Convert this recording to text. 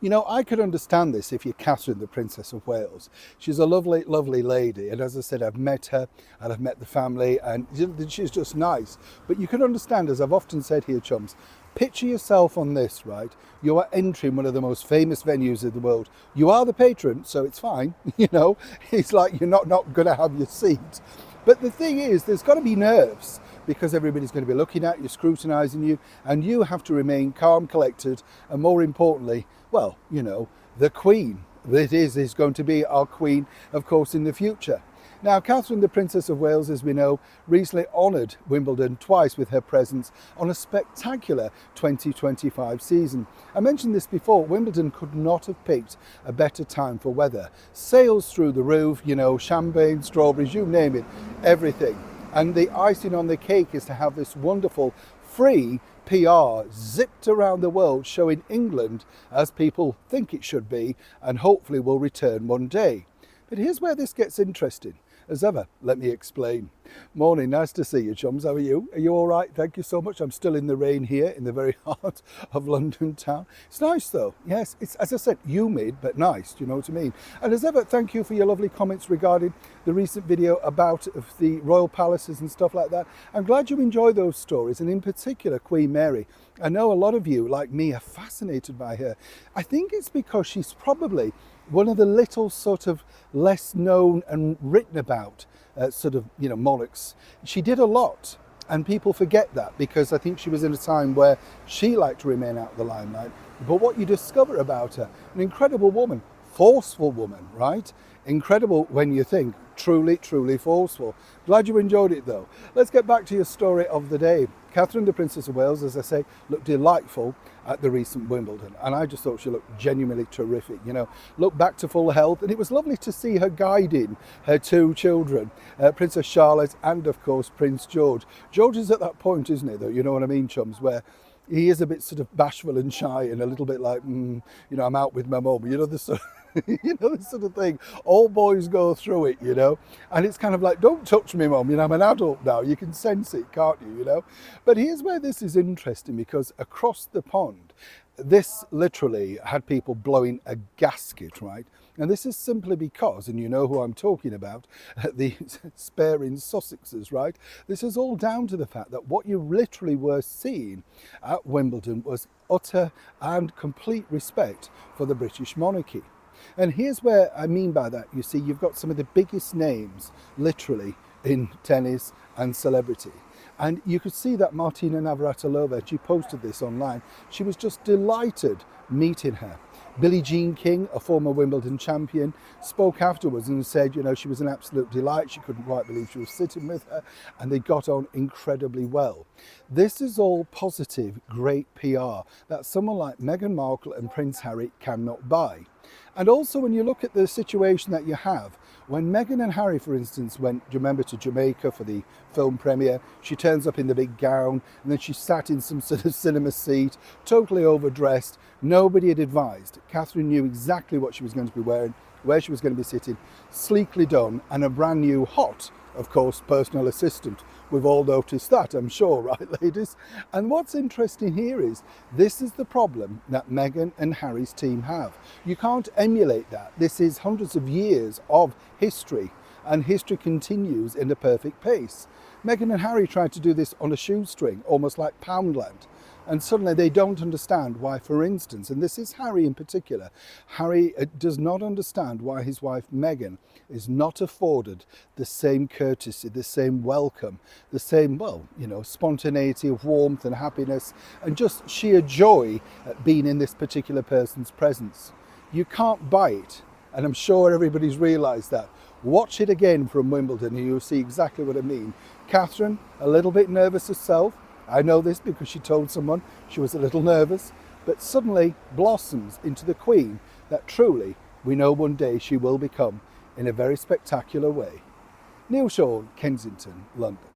You know, I could understand this if you're Catherine, the Princess of Wales. She's a lovely, lovely lady. And as I said, I've met her and I've met the family and she's just nice. But you can understand, as I've often said here, chums, picture yourself on this, right? You are entering one of the most famous venues in the world. You are the patron, so it's fine. You know, it's like you're not going to have your seat. But the thing is, there's got to be nerves because everybody's going to be looking at you, scrutinising you, and you have to remain calm, collected, and more importantly, well, you know, the Queen that is going to be our Queen, of course, in the future. Now, Catherine, the Princess of Wales, as we know, recently honoured Wimbledon twice with her presence on a spectacular 2025 season. I mentioned this before, Wimbledon could not have picked a better time for weather. Sales through the roof, you know, champagne, strawberries, you name it, everything. And the icing on the cake is to have this wonderful free PR zipped around the world showing England as people think it should be and hopefully will return one day. But here's where this gets interesting. As ever, let me explain. Morning, nice to see you, chums. How are you? Are you all right? Thank you so much. I'm still in the rain here in the very heart of London town. It's nice though. Yes, it's, as I said, humid, but nice. Do you know what I mean? And as ever, thank you for your lovely comments regarding the recent video about the royal palaces and stuff like that. I'm glad you enjoy those stories, and in particular, Queen Mary. I know a lot of you, like me, are fascinated by her. I think it's because she's probably one of the little sort of less known and written about sort of, you know, monarchs. She did a lot and people forget that because I think she was in a time where she liked to remain out of the limelight. But what you discover about her, an incredible woman, forceful woman, right? Incredible when you think, truly, truly forceful. Glad you enjoyed it though. Let's get back to your story of the day. Catherine, the Princess of Wales, as I say, looked delightful at the recent Wimbledon. And I just thought she looked genuinely terrific, you know, looked back to full health. And it was lovely to see her guiding her two children, Princess Charlotte and, of course, Prince George. George is at that point, isn't he, though? You know what I mean, chums, where he is a bit sort of bashful and shy and a little bit like, you know, I'm out with my mum, you know, this sort of, you know, this sort of thing. All boys go through it, you know, and it's kind of like, don't touch me, mum, you know, I'm an adult now, you can sense it, can't you, you know. But here's where this is interesting, because across the pond, this literally had people blowing a gasket, right? And this is simply because, and you know who I'm talking about, the sparing Sussexes, right? This is all down to the fact that what you literally were seeing at Wimbledon was utter and complete respect for the British monarchy. And here's where I mean by that. You see, you've got some of the biggest names, literally, in tennis and celebrity. And you could see that Martina Navratilova, she posted this online, she was just delighted meeting her. Billie Jean King, a former Wimbledon champion, spoke afterwards and said, you know, she was an absolute delight. She couldn't quite believe she was sitting with her, and they got on incredibly well. This is all positive, great PR that someone like Meghan Markle and Prince Harry cannot buy. And also when you look at the situation that you have, when Meghan and Harry, for instance, went, do you remember, to Jamaica for the film premiere, she turns up in the big gown and then she sat in some sort of cinema seat, totally overdressed. Nobody had advised. Catherine knew exactly what she was going to be wearing, where she was going to be sitting, sleekly done, and a brand new hot, of course, personal assistant. We've all noticed that, I'm sure, right, ladies? And what's interesting here is, this is the problem that Meghan and Harry's team have. You can't emulate that. This is hundreds of years of history, and history continues in a perfect pace. Meghan and Harry tried to do this on a shoestring, almost like Poundland. And suddenly they don't understand why, for instance, and this is Harry in particular, Harry does not understand why his wife Meghan is not afforded the same courtesy, the same welcome, the same, well, you know, spontaneity of warmth and happiness and just sheer joy at being in this particular person's presence. You can't buy it, and I'm sure everybody's realised that. Watch it again from Wimbledon and you'll see exactly what I mean. Catherine, a little bit nervous herself. I know this because she told someone she was a little nervous, but suddenly blossoms into the Queen that truly we know one day she will become in a very spectacular way. Neil Shaw, Kensington, London.